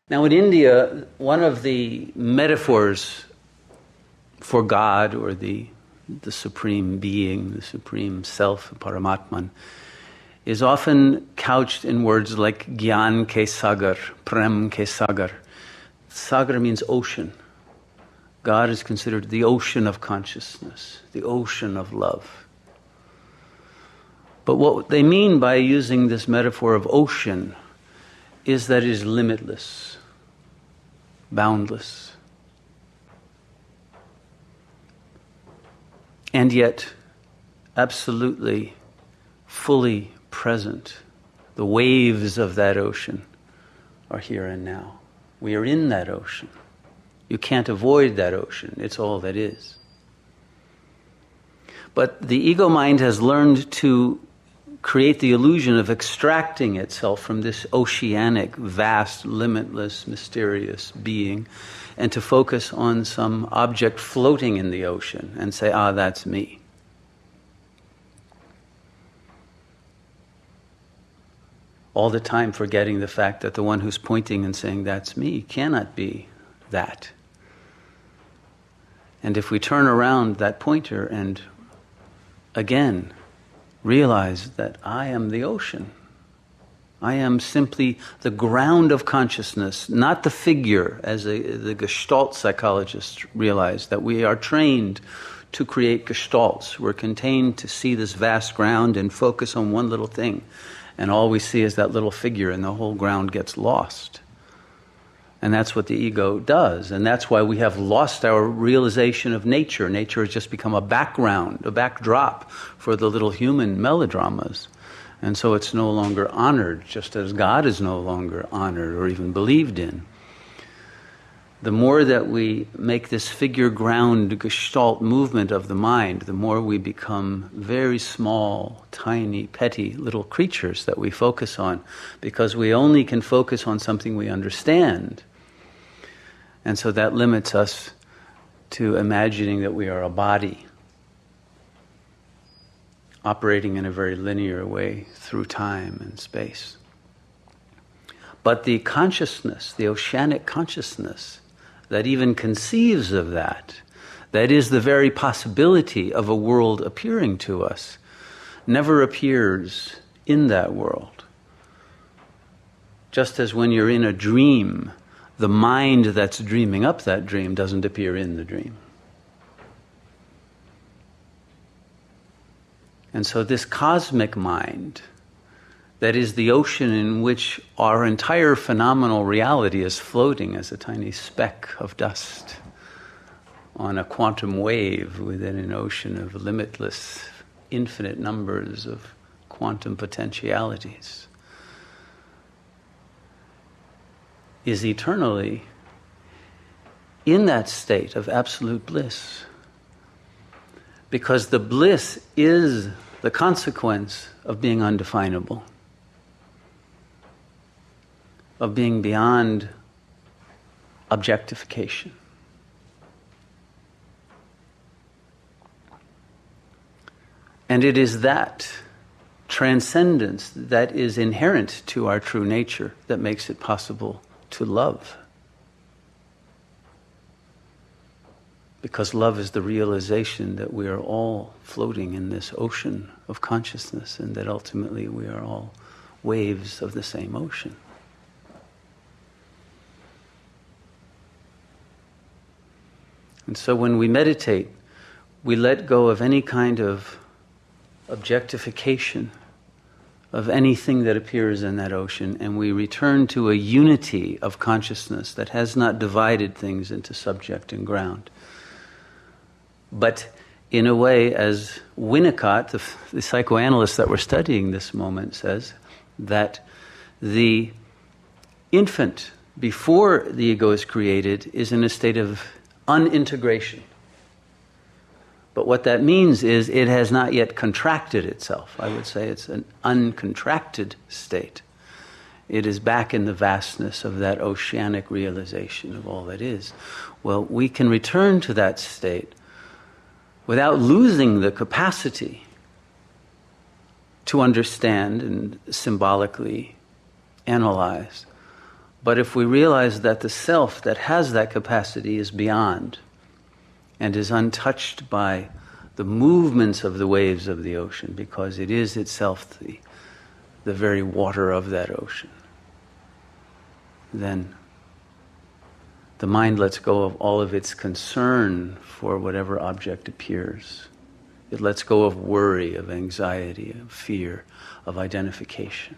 Now in India, one of the metaphors for God or the supreme being, the supreme self, Paramatman, is often couched in words like Gyan ke Sagar, Prem ke Sagar. Sagar means ocean. God is considered the ocean of consciousness, the ocean of love. But what they mean by using this metaphor of ocean is that it is limitless, boundless, and yet absolutely, fully present. The waves of that ocean are here and now. We are in that ocean. You can't avoid that ocean. It's all that is. But the ego mind has learned to create the illusion of extracting itself from this oceanic, vast, limitless, mysterious being, and to focus on some object floating in the ocean and say, that's me. All the time forgetting the fact that the one who's pointing and saying, that's me, cannot be that. And if we turn around that pointer and again realize that I am the ocean, I am simply the ground of consciousness, not the figure, as the Gestalt psychologists realize, that we are trained to create gestalts. We're contained to see this vast ground and focus on one little thing. And all we see is that little figure, and the whole ground gets lost. And that's what the ego does. And that's why we have lost our realization of nature. Nature has just become a background, a backdrop for the little human melodramas. And so it's no longer honored, just as God is no longer honored or even believed in. The more that we make this figure ground gestalt movement of the mind, the more we become very small, tiny, petty little creatures that we focus on, because we only can focus on something we understand. And so that limits us to imagining that we are a body, operating in a very linear way through time and space. But the consciousness, the oceanic consciousness, that even conceives of that is the very possibility of a world appearing to us, never appears in that world. Just as when you're in a dream, the mind that's dreaming up that dream doesn't appear in the dream. And so this cosmic mind, that is the ocean in which our entire phenomenal reality is floating as a tiny speck of dust on a quantum wave within an ocean of limitless, infinite numbers of quantum potentialities, is eternally in that state of absolute bliss. Because the bliss is the consequence of being undefinable, of being beyond objectification. And it is that transcendence that is inherent to our true nature that makes it possible to love. Because love is the realization that we are all floating in this ocean of consciousness, and that ultimately we are all waves of the same ocean. And so when we meditate, we let go of any kind of objectification of anything that appears in that ocean, and we return to a unity of consciousness that has not divided things into subject and ground. But in a way, as Winnicott, the psychoanalyst that we're studying this moment, says, that the infant, before the ego is created, is in a state of unintegration. But what that means is it has not yet contracted itself. I would say it's an uncontracted state. It is back in the vastness of that oceanic realization of all that is. Well, we can return to that state without losing the capacity to understand and symbolically analyze, But if we realize that the self that has that capacity is beyond and is untouched by the movements of the waves of the ocean, because it is itself the very water of that ocean, then the mind lets go of all of its concern for whatever object appears. It lets go of worry, of anxiety, of fear, of identification.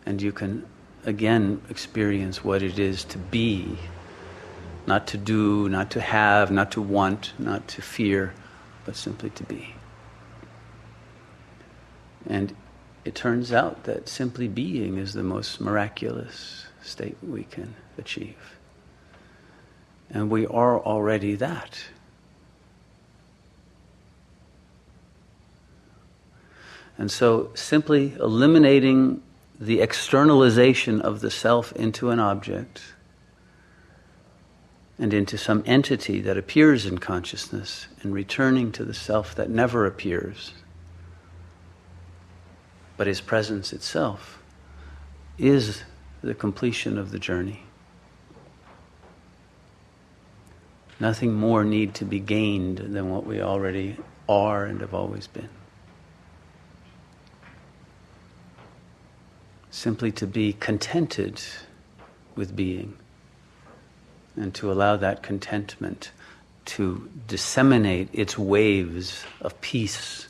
And you can again experience what it is to be, not to do, not to have, not to want, not to fear, but simply to be. And it turns out that simply being is the most miraculous state we can achieve. And we are already that. And so simply eliminating the externalization of the self into an object and into some entity that appears in consciousness, and returning to the self that never appears, but is presence itself, is the completion of the journey. Nothing more need to be gained than what we already are and have always been. Simply to be contented with being, and to allow that contentment to disseminate its waves of peace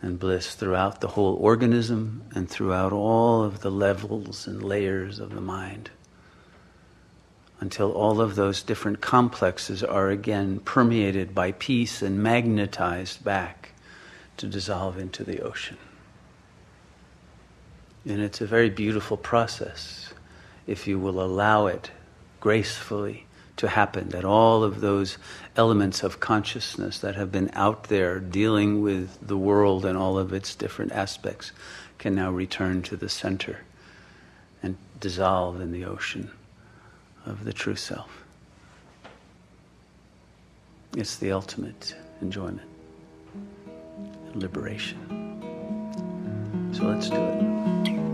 and bliss throughout the whole organism and throughout all of the levels and layers of the mind, until all of those different complexes are again permeated by peace and magnetized back to dissolve into the ocean. And it's a very beautiful process if you will allow it gracefully to happen, that all of those elements of consciousness that have been out there dealing with the world and all of its different aspects can now return to the center and dissolve in the ocean of the true self. It's the ultimate enjoyment and liberation. So let's do it.